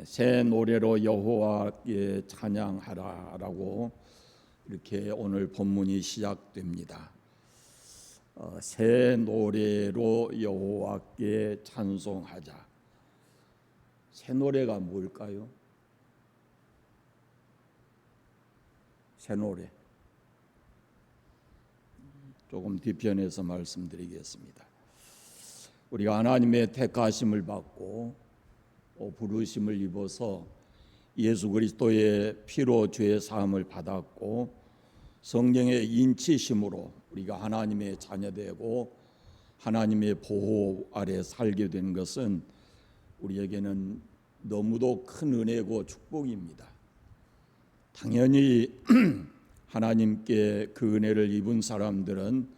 새 노래로 여호와께 찬양하라라고 이렇게 오늘 본문이 시작됩니다. 새 노래로 여호와께 찬송하자. 새 노래가 뭘까요? 새 노래. 조금 뒤편에서 말씀드리겠습니다. 우리가 하나님의 택하심을 받고 부르심을 입어서 예수 그리스도의 피로 죄 사함을 받았고 성령의 인치심으로 우리가 하나님의 자녀되고 하나님의 보호 아래 살게 된 것은 우리에게는 너무도 큰 은혜고 축복입니다. 당연히 하나님께 그 은혜를 입은 사람들은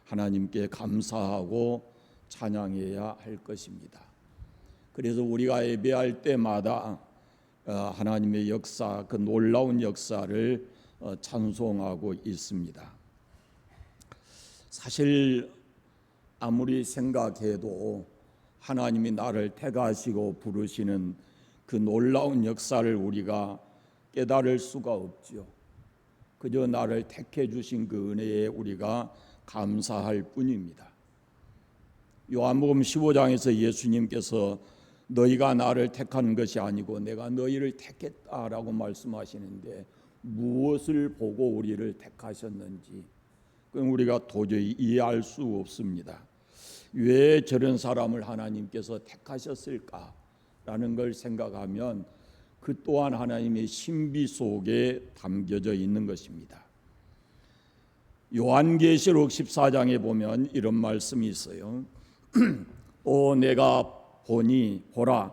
하나님께 감사하고 찬양해야 할 것입니다. 그래서 우리가 예배할 때마다 하나님의 역사, 그 놀라운 역사를 찬송하고 있습니다. 사실 아무리 생각해도 하나님이 나를 택하시고 부르시는 그 놀라운 역사를 우리가 깨달을 수가 없죠. 그저 나를 택해 주신 그 은혜에 우리가 감사할 뿐입니다. 요한복음 15장에서 예수님께서 너희가 나를 택한 것이 아니고 내가 너희를 택했다라고 말씀하시는데 무엇을 보고 우리를 택하셨는지 그건 우리가 도저히 이해할 수 없습니다. 왜 저런 사람을 하나님께서 택하셨을까라는 걸 생각하면 그 또한 하나님의 신비 속에 담겨져 있는 것입니다. 요한계시록 14장에 보면 이런 말씀이 있어요. 내가 보니 보라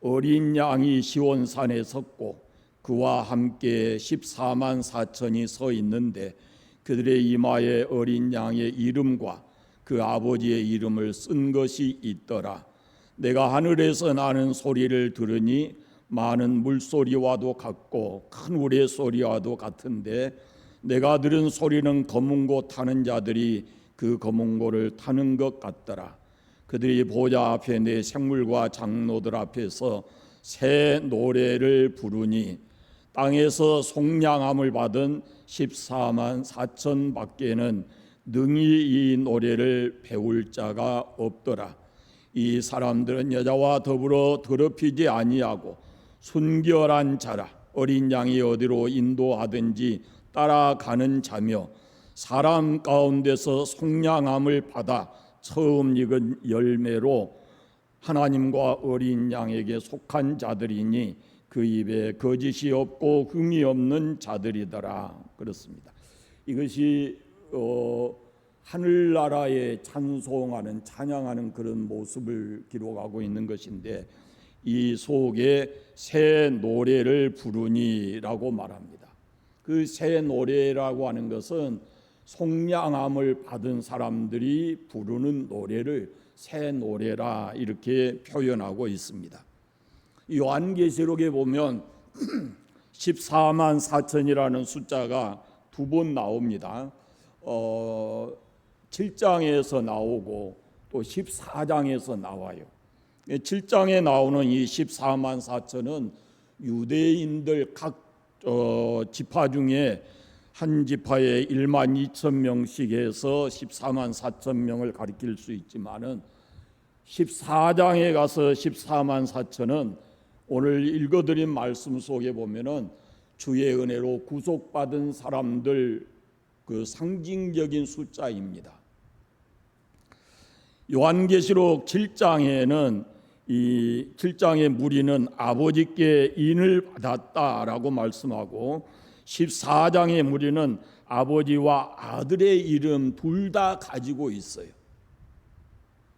어린 양이 시온산에 섰고 그와 함께 14만 4천이 서 있는데 그들의 이마에 어린 양의 이름과 그 아버지의 이름을 쓴 것이 있더라. 내가 하늘에서 나는 소리를 들으니 많은 물소리와도 같고 큰 우레소리와도 같은데 내가 들은 소리는 검은고 타는 자들이 그 검은고를 타는 것 같더라. 그들이 보좌 앞에 내 생물과 장로들 앞에서 새 노래를 부르니 땅에서 속량함을 받은 14만 4천 밖에는 능히 이 노래를 배울 자가 없더라. 이 사람들은 여자와 더불어 더럽히지 아니하고 순결한 자라. 어린 양이 어디로 인도하든지 따라가는 자며 사람 가운데서 속량함을 받아 처음 익은 열매로 하나님과 어린 양에게 속한 자들이니 그 입에 거짓이 없고 흠이 없는 자들이더라. 그렇습니다. 이것이 하늘나라에 찬송하는 찬양하는 그런 모습을 기록하고 있는 것인데 이 속에 새 노래를 부르니라고 말합니다. 그 새 노래라고 하는 것은 속량함을 받은 사람들이 부르는 노래를 새 노래라 이렇게 표현하고 있습니다. 요한계시록에 보면 14만 4천이라는 숫자가 두 번 나옵니다. 7장에서 나오고 또 14장에서 나와요. 7장에 나오는 이 14만 4천은 유대인들 각 지파 중에 한 지파에 1만 2천 명씩 해서 14만 4천 명을 가리킬 수 있지만은 14장에 가서 14만 4천은 오늘 읽어드린 말씀 속에 보면은 주의 은혜로 구속받은 사람들 그 상징적인 숫자입니다. 요한계시록 7장에는 이 7장의 무리는 아버지께 인을 받았다라고 말씀하고 14장의 무리는 아버지와 아들의 이름 둘 다 가지고 있어요.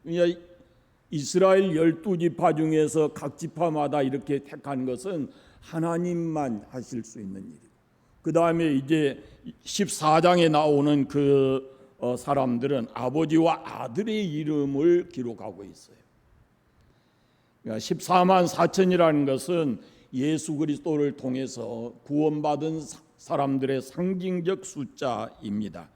그러니까 이스라엘 12지파 중에서 각 지파마다 이렇게 택한 것은 하나님만 하실 수 있는 일이고 그 다음에 이제 14장에 나오는 그 사람들은 아버지와 아들의 이름을 기록하고 있어요. 그러니까 14만 4천이라는 것은 예수 그리스도를 통해서 구원받은 사람들의 상징적 숫자입니다.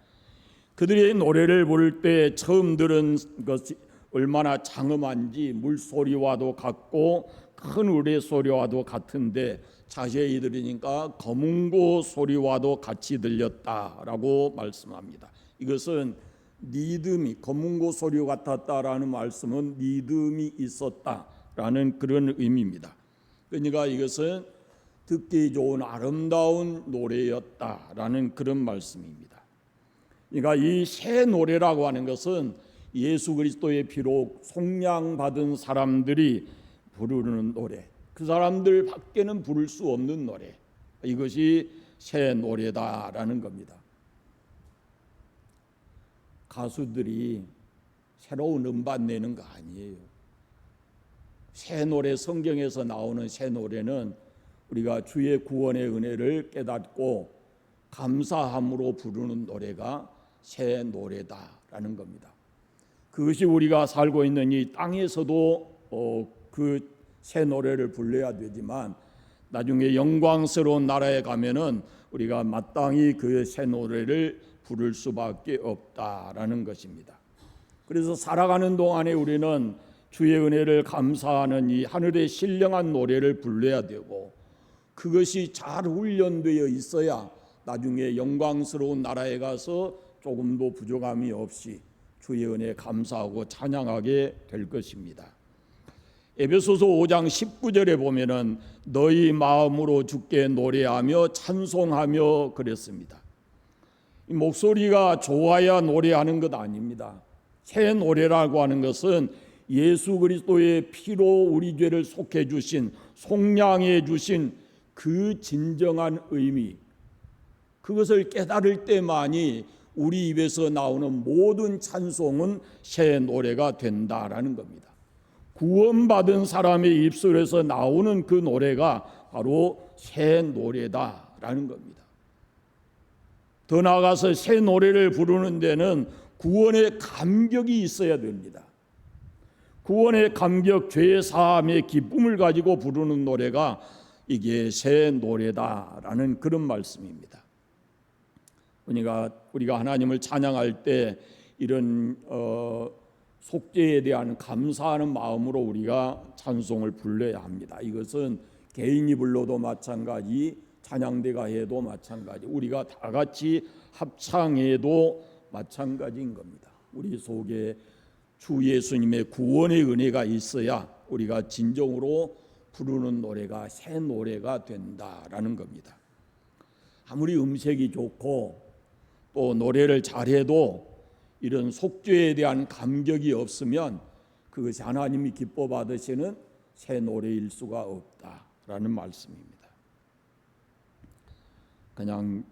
그들의 노래를 부를 때 처음 들은 것이 얼마나 장엄한지 물소리와도 같고 큰 우레 소리와도 같은데 자세히 들으니까 거문고 소리와도 같이 들렸다라고 말씀합니다. 이것은 리듬이 거문고 소리 같았다라는 말씀은 리듬이 있었다라는 그런 의미입니다. 그러니까 이것은 듣기 좋은 아름다운 노래였다라는 그런 말씀입니다. 그러니까 이 새 노래라고 하는 것은 예수 그리스도의 피로 속량받은 사람들이 부르는 노래, 그 사람들 밖에는 부를 수 없는 노래, 이것이 새 노래다라는 겁니다. 가수들이 새로운 음반 내는 거 아니에요. 새 노래, 성경에서 나오는 새 노래는 우리가 주의 구원의 은혜를 깨닫고 감사함으로 부르는 노래가 새 노래다라는 겁니다. 그것이 우리가 살고 있는 이 땅에서도 그 새 노래를 불러야 되지만 나중에 영광스러운 나라에 가면은 우리가 마땅히 그 새 노래를 부를 수밖에 없다라는 것입니다. 그래서 살아가는 동안에 우리는 주의 은혜를 감사하는 이 하늘의 신령한 노래를 불러야 되고, 그것이 잘 훈련되어 있어야 나중에 영광스러운 나라에 가서 조금도 부족함이 없이 주의 은혜에 감사하고 찬양하게 될 것입니다. 에베소서 5장 19절에 보면은 너희 마음으로 주께 노래하며 찬송하며 그랬습니다. 이 목소리가 좋아야 노래하는 것 아닙니다. 새 노래라고 하는 것은 예수 그리스도의 피로 우리 죄를 속해 주신, 속량해 주신 그 진정한 의미, 그것을 깨달을 때만이 우리 입에서 나오는 모든 찬송은 새 노래가 된다라는 겁니다. 구원받은 사람의 입술에서 나오는 그 노래가 바로 새 노래다라는 겁니다. 더 나아가서 새 노래를 부르는 데는 구원의 감격이 있어야 됩니다. 구원의 감격, 죄 사함의 기쁨을 가지고 부르는 노래가 이게 새 노래다라는 그런 말씀입니다. 그러니까 우리가 하나님을 찬양할 때 이런 속죄에 대한 감사하는 마음으로 우리가 찬송을 불러야 합니다. 이것은 개인이 불러도 마찬가지, 찬양대가 해도 마찬가지, 우리가 다 같이 합창해도 마찬가지인 겁니다. 우리 속에 주 예수님의 구원의 은혜가 있어야 우리가 진정으로 부르는 노래가 새 노래가 된다라는 겁니다. 아무리 음색이 좋고 또 노래를 잘해도 이런 속죄에 대한 감격이 없으면 그것이 하나님이 기뻐 받으시는 새 노래일 수가 없다라는 말씀입니다. 그냥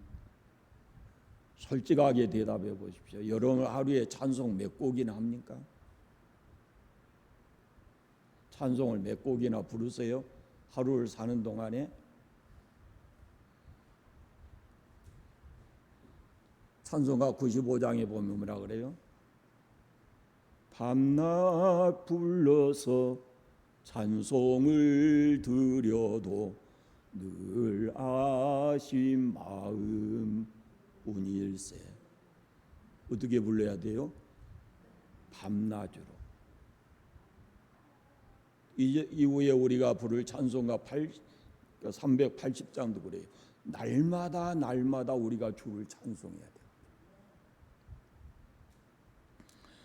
솔직하게 대답해 보십시오. 여러분 하루에 찬송 몇 곡이나 합니까? 찬송을 몇 곡이나 부르세요? 하루를 사는 동안에? 찬송가 95장에 보면 뭐라 그래요? 밤낮 불러서 찬송을 드려도 늘 아신 마음 뿐일세. 어떻게 불러야 돼요? 밤낮으로. 이후에 우리가 부를 찬송가 380장도 그래요. 날마다 우리가 주를 찬송해야 돼요.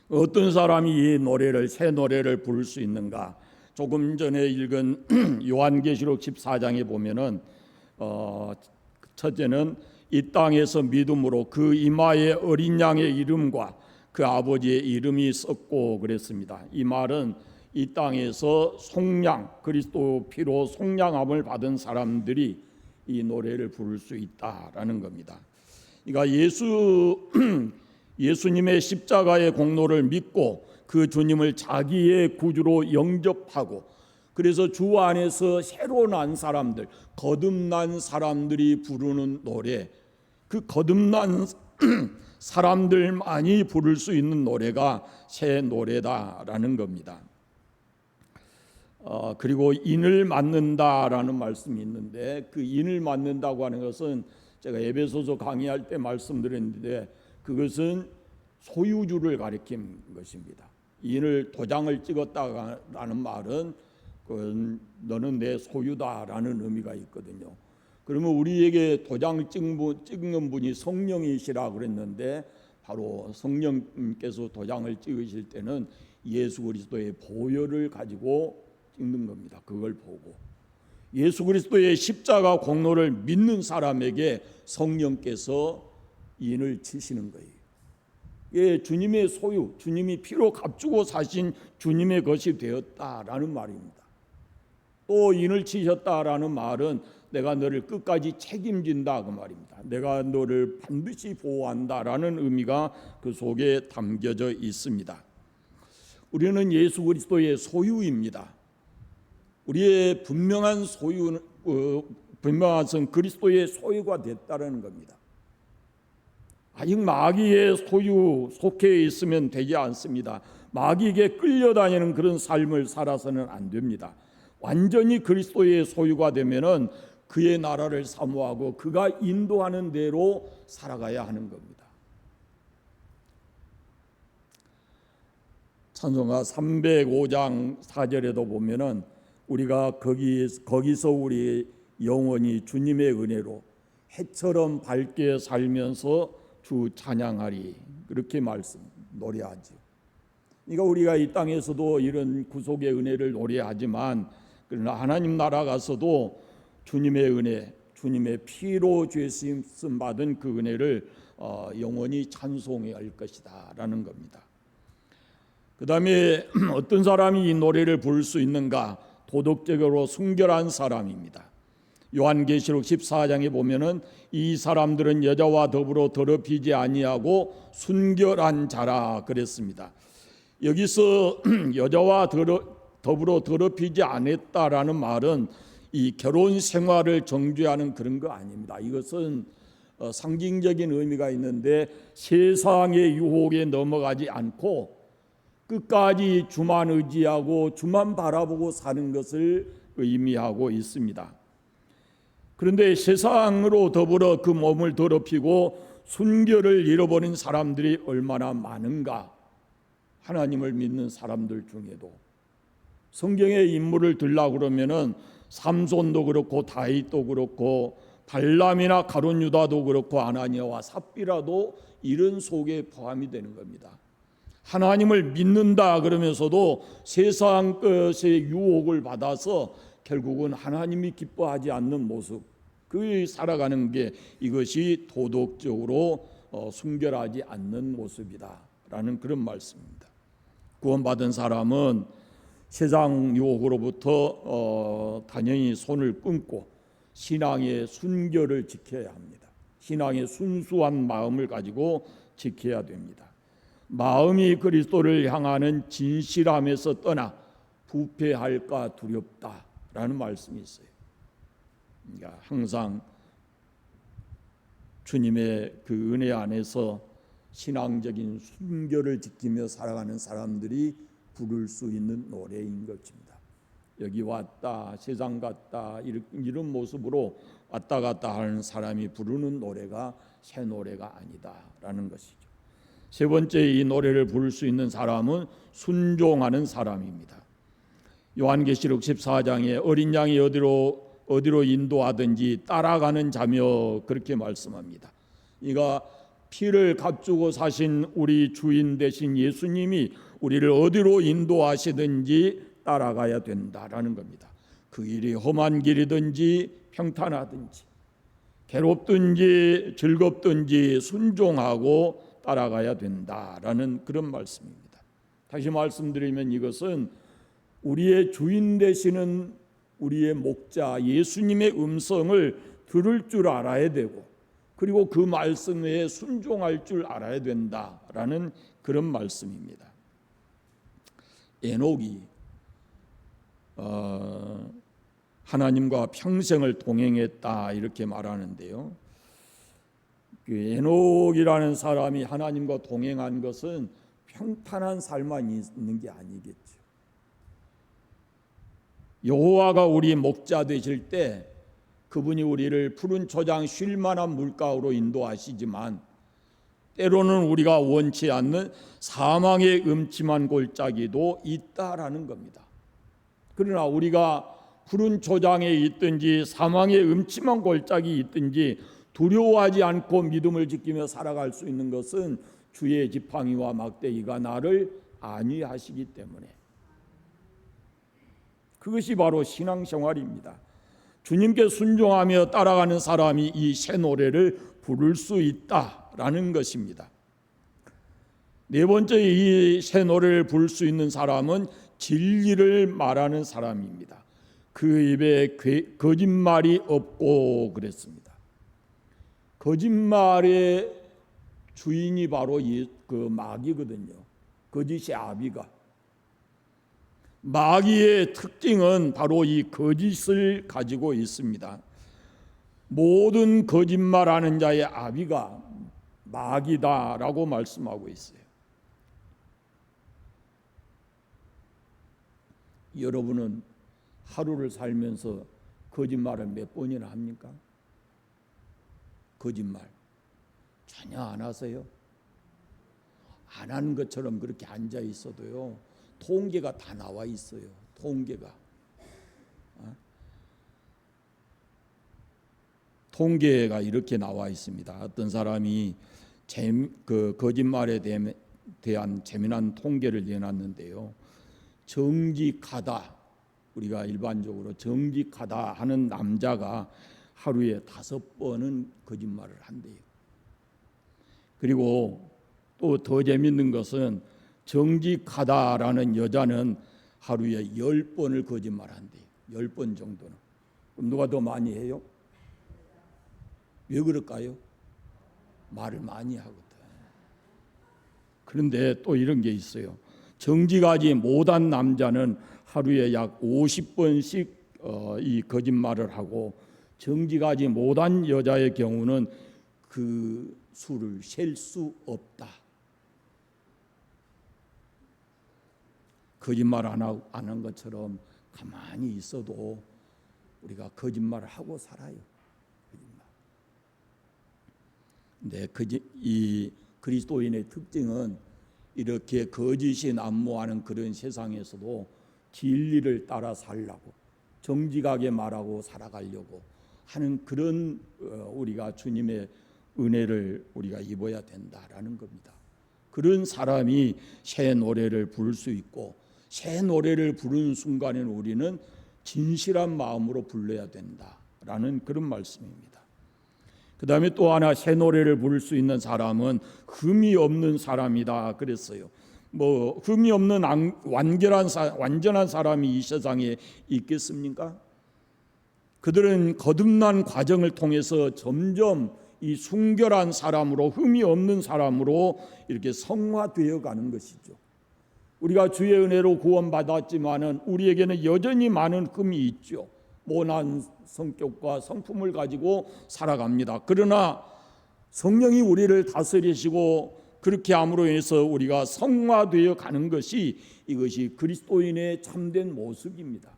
어떤 사람이 이 노래를, 새 노래를 부를 수 있는가? 조금 전에 읽은 요한계시록 14장에 보면은 첫째는 이 땅에서 믿음으로 그 이마에 어린 양의 이름과 그 아버지의 이름이 썼고 그랬습니다. 이 말은 이 땅에서 속량, 그리스도 피로 속량함을 받은 사람들이 이 노래를 부를 수 있다라는 겁니다. 그러니까 예수님의 십자가의 공로를 믿고 그 주님을 자기의 구주로 영접하고, 그래서 주 안에서 새로 난 사람들, 거듭난 사람들이 부르는 노래, 그 거듭난 사람들만이 부를 수 있는 노래가 새 노래다라는 겁니다. 그리고 인을 맡는다라는 말씀이 있는데, 그 인을 맡는다고 하는 것은 제가 에베소서 강의할 때 말씀드렸는데, 그것은 소유주를 가리킨 것입니다. 인을 도장을 찍었다라는 말은 너는 내 소유다라는 의미가 있거든요. 그러면 우리에게 도장 찍는 분이 성령이시라 그랬는데 바로 성령님께서 도장을 찍으실 때는 예수 그리스도의 보혈을 가지고 찍는 겁니다. 그걸 보고 예수 그리스도의 십자가 공로를 믿는 사람에게 성령께서 인을 치시는 거예요. 예, 주님의 소유, 주님이 피로 값주고 사신 주님의 것이 되었다라는 말입니다. 또 인을 치셨다라는 말은 내가 너를 끝까지 책임진다 그 말입니다. 내가 너를 반드시 보호한다라는 의미가 그 속에 담겨져 있습니다. 우리는 예수 그리스도의 소유입니다. 우리의 분명한 소유는 분명한 성 그리스도의 소유가 됐다는 겁니다. 아직 마귀의 소유 속해 있으면 되지 않습니다. 마귀에게 끌려다니는 그런 삶을 살아서는 안 됩니다. 완전히 그리스도의 소유가 되면은 그의 나라를 사모하고 그가 인도하는 대로 살아가야 하는 겁니다. 찬송가 305장 4절에도 보면은 우리가 거기서 우리 영혼이 주님의 은혜로 해처럼 밝게 살면서 주 찬양하리 그렇게 노래하죠. 그러니까 우리가 이 땅에서도 이런 구속의 은혜를 노래하지만 그러나 하나님 나라 가서도 주님의 은혜, 주님의 피로 죄심 받은 그 은혜를 영원히 찬송해야 할 것이다라는 겁니다. 그 다음에 어떤 사람이 이 노래를 부를 수 있는가? 도덕적으로 순결한 사람입니다. 요한계시록 14장에 보면은 이 사람들은 여자와 더불어 더럽히지 아니하고 순결한 자라 그랬습니다. 여기서 여자와 더불어 더럽히지 않았다라는 말은 이 결혼 생활을 정죄하는 그런 거 아닙니다. 이것은 상징적인 의미가 있는데 세상의 유혹에 넘어가지 않고 끝까지 주만 의지하고 주만 바라보고 사는 것을 의미하고 있습니다. 그런데 세상으로 더불어 그 몸을 더럽히고 순결을 잃어버린 사람들이 얼마나 많은가. 하나님을 믿는 사람들 중에도 성경의 인물을 들라고 그러면은 삼손도 그렇고 다윗도 그렇고 발람이나 가룟 유다도 그렇고 아나니아와 삽비라도 이런 속에 포함이 되는 겁니다. 하나님을 믿는다 그러면서도 세상 것의 유혹을 받아서 결국은 하나님이 기뻐하지 않는 모습, 그 살아가는 게 이것이 도덕적으로 순결하지 않는 모습이다라는 그런 말씀입니다. 구원받은 사람은 세상 유혹으로부터 단연히 손을 끊고 신앙의 순결을 지켜야 합니다. 신앙의 순수한 마음을 가지고 지켜야 됩니다. 마음이 그리스도를 향하는 진실함에서 떠나 부패할까 두렵다라는 말씀이 있어요. 그러니까 항상 주님의 그 은혜 안에서 신앙적인 순결을 지키며 살아가는 사람들이 부를 수 있는 노래인 것입니다. 여기 왔다 세상 갔다 이런 모습으로 왔다 갔다 하는 사람이 부르는 노래가 새 노래가 아니다라는 것이죠. 세 번째 이 노래를 부를 수 있는 사람은 순종하는 사람입니다. 요한계시록 14장에 어린 양이 어디로 인도하든지 따라가는 자며 그렇게 말씀합니다. 그러니까 피를 값주고 사신 우리 주인 되신 예수님이 우리를 어디로 인도하시든지 따라가야 된다라는 겁니다. 그 길이 험한 길이든지 평탄하든지 괴롭든지 즐겁든지 순종하고 따라가야 된다라는 그런 말씀입니다. 다시 말씀드리면 이것은 우리의 주인 되시는 우리의 목자 예수님의 음성을 들을 줄 알아야 되고 그리고 그 말씀에 순종할 줄 알아야 된다라는 그런 말씀입니다. 에녹이 하나님과 평생을 동행했다 이렇게 말하는데요. 그 에녹이라는 사람이 하나님과 동행한 것은 평탄한 삶만 있는 게 아니겠죠. 여호와가 우리 목자 되실 때 그분이 우리를 푸른 초장 쉴 만한 물가로 인도하시지만 때로는 우리가 원치 않는 사망의 음침한 골짜기도 있다라는 겁니다. 그러나 우리가 푸른 초장에 있든지 사망의 음침한 골짜기 있든지 두려워하지 않고 믿음을 지키며 살아갈 수 있는 것은 주의 지팡이와 막대기가 나를 안위하시기 때문에, 그것이 바로 신앙생활입니다. 주님께 순종하며 따라가는 사람이 이 새 노래를 부를 수 있다라는 것입니다. 네 번째, 이 새 노래를 부를 수 있는 사람은 진리를 말하는 사람입니다. 그 입에 거짓말이 없고 그랬습니다. 거짓말의 주인이 바로 그 마귀거든요. 거짓의 아비가. 마귀의 특징은 바로 이 거짓을 가지고 있습니다. 모든 거짓말하는 자의 아비가 마귀다라고 말씀하고 있어요. 여러분은 하루를 살면서 거짓말을 몇 번이나 합니까? 거짓말 전혀 안 하세요? 안 하는 것처럼 그렇게 앉아 있어도요, 통계가 다 나와 있어요. 통계가 이렇게 나와 있습니다. 어떤 사람이 그 거짓말에 대한 재미난 통계를 내놨는데요. 정직하다, 우리가 일반적으로 정직하다 하는 남자가 하루에 5번은 거짓말을 한대요. 그리고 또 더 재밌는 것은 정직하다라는 여자는 하루에 10번을 거짓말한대요. 10번 정도는. 그럼 누가 더 많이 해요? 왜 그럴까요? 말을 많이 하거든. 그런데 또 이런 게 있어요. 정직하지 못한 남자는 하루에 약 50번씩 이 거짓말을 하고, 정직하지 못한 여자의 경우는 그 수를 셀 수 없다. 거짓말 안 한 것처럼 가만히 있어도 우리가 거짓말을 하고 살아요. 근데 이 그리스도인의 특징은 이렇게 거짓이 난무하는 그런 세상에서도 진리를 따라 살라고, 정직하게 말하고 살아가려고 하는 그런 우리가 주님의 은혜를 우리가 입어야 된다라는 겁니다. 그런 사람이 새 노래를 부를 수 있고, 새 노래를 부르는 순간에는 우리는 진실한 마음으로 불러야 된다라는 그런 말씀입니다. 그 다음에 또 하나, 새 노래를 부를 수 있는 사람은 흠이 없는 사람이다 그랬어요. 흠이 없는 완전한 사람이 이 세상에 있겠습니까? 그들은 거듭난 과정을 통해서 점점 이 순결한 사람으로, 흠이 없는 사람으로 이렇게 성화되어 가는 것이죠. 우리가 주의 은혜로 구원받았지만은 우리에게는 여전히 많은 흠이 있죠. 모난 성격과 성품을 가지고 살아갑니다. 그러나 성령이 우리를 다스리시고 그렇게 함으로 인해서 우리가 성화되어 가는 것이, 이것이 그리스도인의 참된 모습입니다.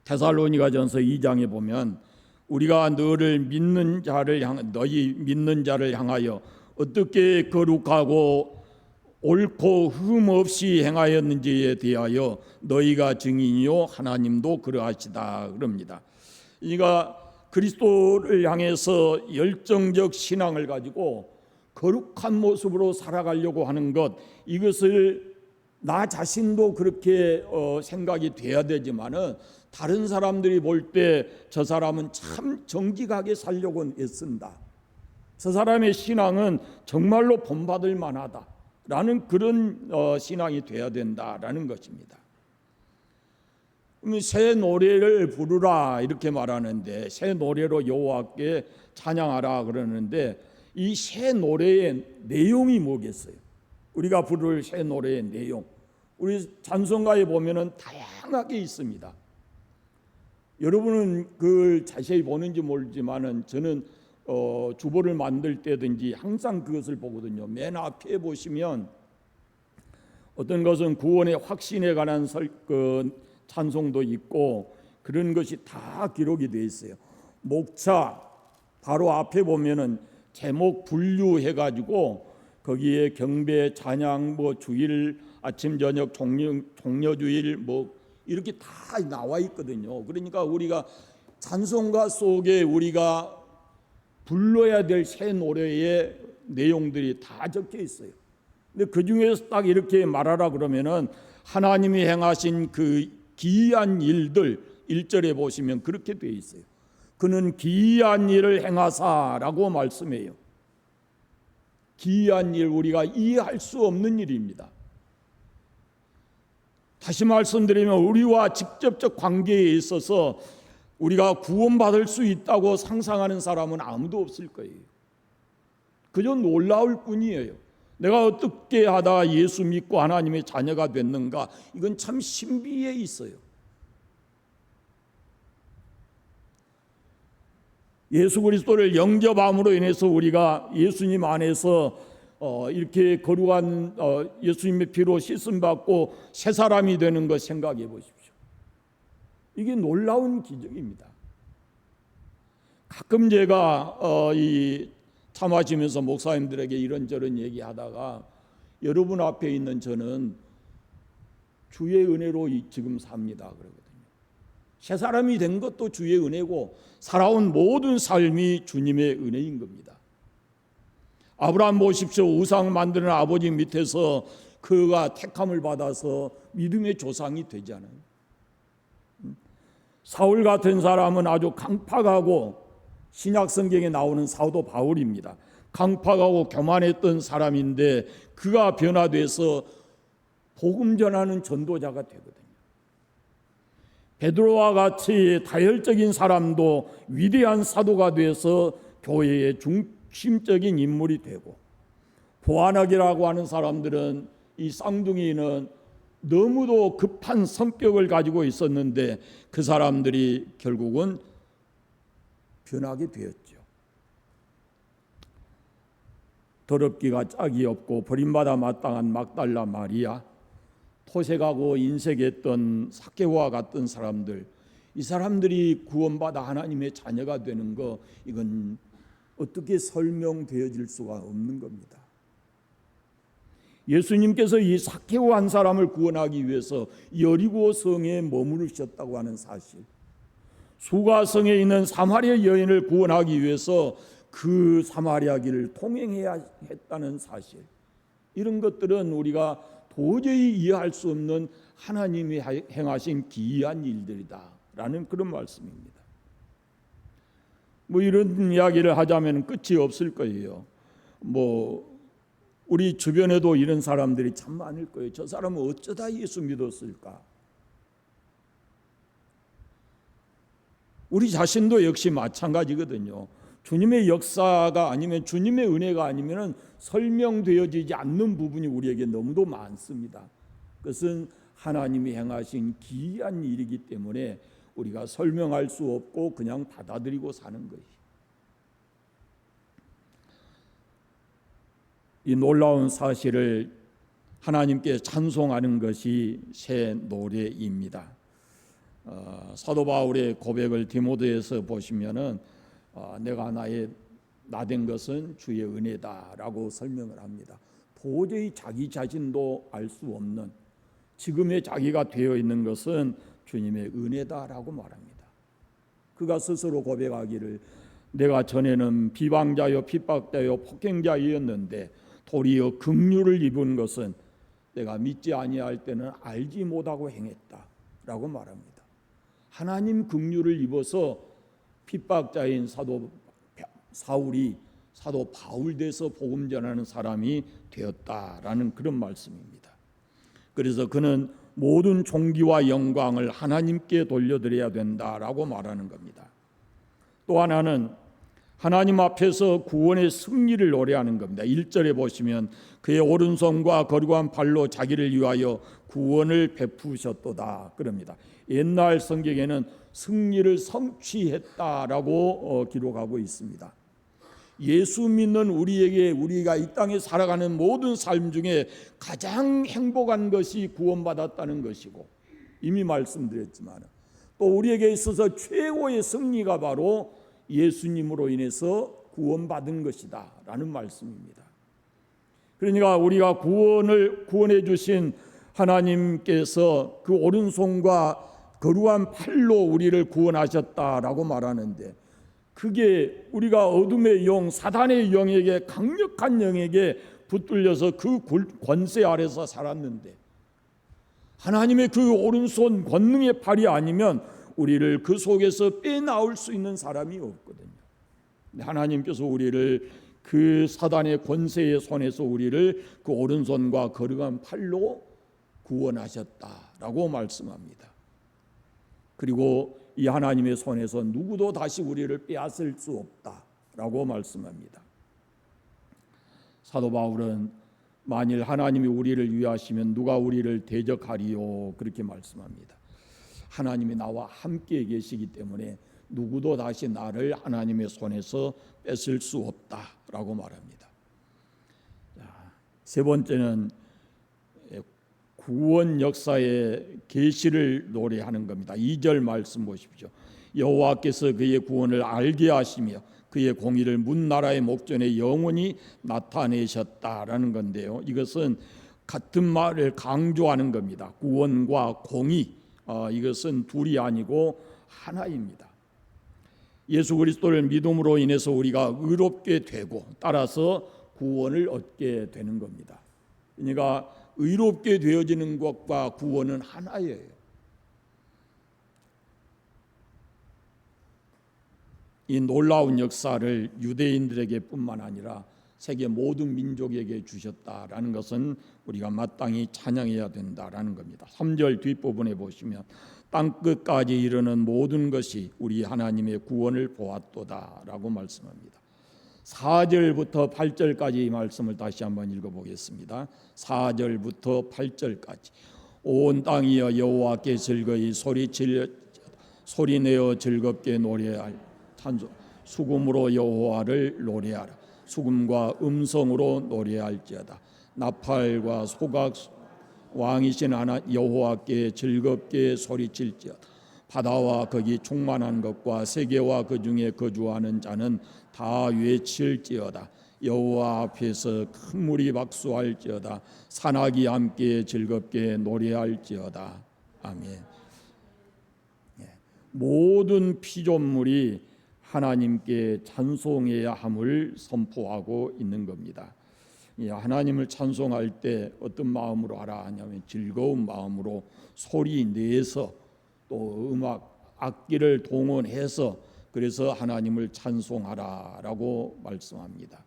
데살로니가전서 2장에 보면 우리가 너희 믿는 자를 향하여 어떻게 거룩하고 옳고 흠 없이 행하였는지에 대하여 너희가 증인이요 하나님도 그러하시다 그럽니다. 그러니까 그리스도를 향해서 열정적 신앙을 가지고 거룩한 모습으로 살아가려고 하는 것, 이것을 나 자신도 그렇게 생각이 돼야 되지만은 다른 사람들이 볼 때 저 사람은 참 정직하게 살려고 애쓴다, 저 사람의 신앙은 정말로 본받을 만하다라는 그런 신앙이 돼야 된다라는 것입니다. 새 노래를 부르라 이렇게 말하는데, 새 노래로 여호와께 찬양하라 그러는데, 이 새 노래의 내용이 뭐겠어요? 우리가 부를 새 노래의 내용, 우리 찬송가에 보면은 다양하게 있습니다. 여러분은 그걸 자세히 보는지 모르지만은 저는 주보를 만들 때든지 항상 그것을 보거든요. 맨 앞에 보시면 어떤 것은 구원의 확신에 관한 찬송도 있고 그런 것이 다 기록이 되어 있어요. 목차 바로 앞에 보면은 제목 분류해가지고 거기에 경배, 찬양, 주일 아침 저녁 종려주일 뭐 이렇게 다 나와 있거든요. 그러니까 우리가 찬송가 속에 우리가 불러야 될 새 노래의 내용들이 다 적혀 있어요. 근데 그 중에서 딱 이렇게 말하라 그러면은 하나님이 행하신 그 기이한 일들 1절에 보시면 그렇게 되어 있어요. 그는 기이한 일을 행하사라고 말씀해요. 기이한 일, 우리가 이해할 수 없는 일입니다. 다시 말씀드리면 우리와 직접적 관계에 있어서 우리가 구원받을 수 있다고 상상하는 사람은 아무도 없을 거예요. 그저 놀라울 뿐이에요. 내가 어떻게 하다가 예수 믿고 하나님의 자녀가 됐는가? 이건 참 신비해 있어요. 예수 그리스도를 영접함으로 인해서 우리가 예수님 안에서 이렇게 거룩한 예수님의 피로 씻음 받고 새 사람이 되는 것 생각해 보십시오. 이게 놀라운 기적입니다. 가끔 제가 차 마시면서 목사님들에게 이런저런 얘기하다가 여러분 앞에 있는 저는 주의 은혜로 지금 삽니다 그러거든요. 새 사람이 된 것도 주의 은혜고 살아온 모든 삶이 주님의 은혜인 겁니다. 아브라함 보십시오. 우상 만드는 아버지 밑에서 그가 택함을 받아서 믿음의 조상이 되잖아요. 사울 같은 사람은 아주 강팍하고 신약 성경에 나오는 사도 바울입니다. 강팍하고 교만했던 사람인데 그가 변화돼서 복음 전하는 전도자가 되거든요. 베드로와 같이 다혈적인 사람도 위대한 사도가 돼서 교회의 중심적인 인물이 되고, 보아낙이라고 하는 사람들은 이 쌍둥이는 너무도 급한 성격을 가지고 있었는데 그 사람들이 결국은 변하게 되었죠. 더럽기가 짝이 없고 버림받아 마땅한 막달라 마리아, 토색하고 인색했던 삭개와 같은 사람들, 이 사람들이 구원받아 하나님의 자녀가 되는 거, 이건 어떻게 설명되어질 수가 없는 겁니다. 예수님께서 이 삭개오 한 사람을 구원하기 위해서 여리고 성에 머무르셨다고 하는 사실, 수가성에 있는 사마리아 여인을 구원하기 위해서 그 사마리아 길을 통행해야 했다는 사실, 이런 것들은 우리가 도저히 이해할 수 없는 하나님이 행하신 기이한 일들이다라는 그런 말씀입니다. 뭐 이런 이야기를 하자면 끝이 없을 거예요. 뭐 우리 주변에도 이런 사람들이 참 많을 거예요. 저 사람은 어쩌다 예수 믿었을까? 우리 자신도 역시 마찬가지거든요. 주님의 역사가 아니면 주님의 은혜가 아니면 설명되어지지 않는 부분이 우리에게 너무도 많습니다. 그것은 하나님이 행하신 기이한 일이기 때문에 우리가 설명할 수 없고 그냥 받아들이고 사는 것이. 이 놀라운 사실을 하나님께 찬송하는 것이 새 노래입니다. 사도 바울의 고백을 디모데에서 보시면은 내가 나된 것은 주의 은혜다라고 설명을 합니다. 도저히 자기 자신도 알 수 없는 지금의 자기가 되어 있는 것은 주님의 은혜다라고 말합니다. 그가 스스로 고백하기를 내가 전에는 비방자요 핍박자요 폭행자이었는데 도리어 긍휼을 입은 것은 내가 믿지 아니할 때는 알지 못하고 행했다라고 말합니다. 하나님 긍휼을 입어서 핍박자인 사도 사울이 사도 바울 돼서 복음 전하는 사람이 되었다라는 그런 말씀입니다. 그래서 그는 모든 존귀와 영광을 하나님께 돌려드려야 된다라고 말하는 겁니다. 또 하나는 하나님 앞에서 구원의 승리를 노래하는 겁니다. 1절에 보시면 그의 오른손과 거룩한 발로 자기를 위하여 구원을 베푸셨도다 그럽니다. 옛날 성경에는 승리를 성취했다라고 기록하고 있습니다. 예수 믿는 우리에게 우리가 이 땅에 살아가는 모든 삶 중에 가장 행복한 것이 구원받았다는 것이고, 이미 말씀드렸지만 또 우리에게 있어서 최고의 승리가 바로 예수님으로 인해서 구원받은 것이다 라는 말씀입니다. 그러니까 우리가 구원해 주신 하나님께서 그 오른손과 거루한 팔로 우리를 구원하셨다라고 말하는데, 그게 우리가 어둠의 영, 사단의 영에게, 강력한 영에게 붙들려서 그 권세 아래서 살았는데, 하나님의 그 오른손 권능의 팔이 아니면 우리를 그 속에서 빼나올 수 있는 사람이 없거든요. 하나님께서 우리를 그 사단의 권세의 손에서 우리를 그 오른손과 거룩한 팔로 구원하셨다라고 말씀합니다. 그리고 이 하나님의 손에서 누구도 다시 우리를 빼앗을 수 없다라고 말씀합니다. 사도 바울은 만일 하나님이 우리를 위하시면 누가 우리를 대적하리요, 그렇게 말씀합니다. 하나님이 나와 함께 계시기 때문에 누구도 다시 나를 하나님의 손에서 뺏을 수 없다라고 말합니다. 세 번째는 구원 역사의 계시를 노래하는 겁니다. 2절 말씀 보십시오. 여호와께서 그의 구원을 알게 하시며 그의 공의를 문 나라의 목전에 영원히 나타내셨다라는 건데요. 이것은 같은 말을 강조하는 겁니다. 구원과 공의, 이것은 둘이 아니고 하나입니다. 예수 그리스도를 믿음으로 인해서 우리가 의롭게 되고 따라서 구원을 얻게 되는 겁니다. 그러니까 의롭게 되어지는 것과 구원은 하나예요. 이 놀라운 역사를 유대인들에게 뿐만 아니라 세계 모든 민족에게 주셨다라는 것은 우리가 마땅히 찬양해야 된다라는 겁니다. 3절 뒷부분에 보시면 땅끝까지 이르는 모든 것이 우리 하나님의 구원을 보았도다라고 말씀합니다. 4절부터 8절까지 이 말씀을 다시 한번 읽어보겠습니다. 4절부터 8절까지 온 땅이여 여호와께 즐거이 소리내어 즐겁게 노래할 찬송, 수금으로 여호와를 노래하라. 수금과 음성으로 노래할지어다. 나팔과 소각 왕이신 하나 여호와께 즐겁게 소리칠지어다. 바다와 거기 충만한 것과 세계와 그 중에 거주하는 자는 다 외칠지어다. 여호와 앞에서 큰 물이 박수할지어다. 산악이 함께 즐겁게 노래할지어다. 아멘. 모든 피조물이 하나님께 찬송해야 함을 선포하고 있는 겁니다. 하나님을 찬송할 때 어떤 마음으로 하라 하냐면 즐거운 마음으로 소리 내서 또 음악 악기를 동원해서 그래서 하나님을 찬송하라라고 말씀합니다.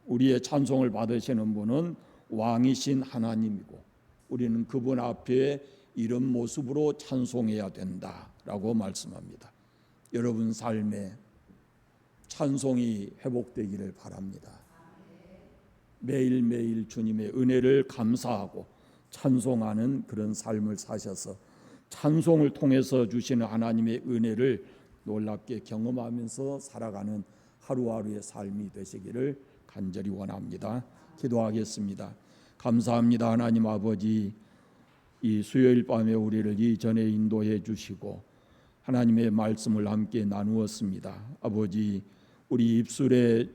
우리의 찬송을 받으시는 분은 왕이신 하나님이고 우리는 그분 앞에 이런 모습으로 찬송해야 된다라고 말씀합니다. 여러분 삶에 찬송이 회복되기를 바랍니다. 매일매일 주님의 은혜를 감사하고 찬송하는 그런 삶을 사셔서 찬송을 통해서 주시는 하나님의 은혜를 놀랍게 경험하면서 살아가는 하루하루의 삶이 되시기를 간절히 원합니다. 기도하겠습니다. 감사합니다. 하나님 아버지, 이 수요일 밤에 우리를 이전에 인도해 주시고 하나님의 말씀을 함께 나누었습니다. 아버지, 우리 입술에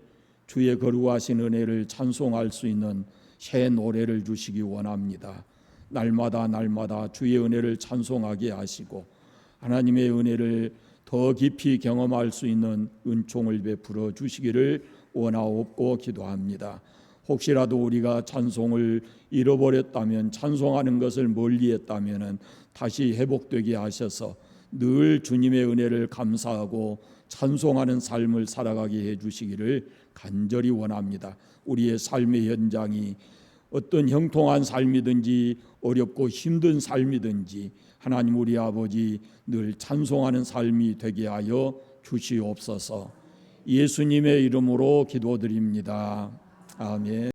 주의 거룩하신 은혜를 찬송할 수 있는 새 노래를 주시기 원합니다. 날마다 날마다 주의 은혜를 찬송하게 하시고 하나님의 은혜를 더 깊이 경험할 수 있는 은총을 베풀어 주시기를 원하옵고 기도합니다. 혹시라도 우리가 찬송을 잃어버렸다면, 찬송하는 것을 멀리했다면 다시 회복되게 하셔서 늘 주님의 은혜를 감사하고 찬송하는 삶을 살아가게 해주시기를 간절히 원합니다. 우리의 삶의 현장이 어떤 형통한 삶이든지 어렵고 힘든 삶이든지 하나님 우리 아버지 늘 찬송하는 삶이 되게 하여 주시옵소서. 예수님의 이름으로 기도드립니다. 아멘.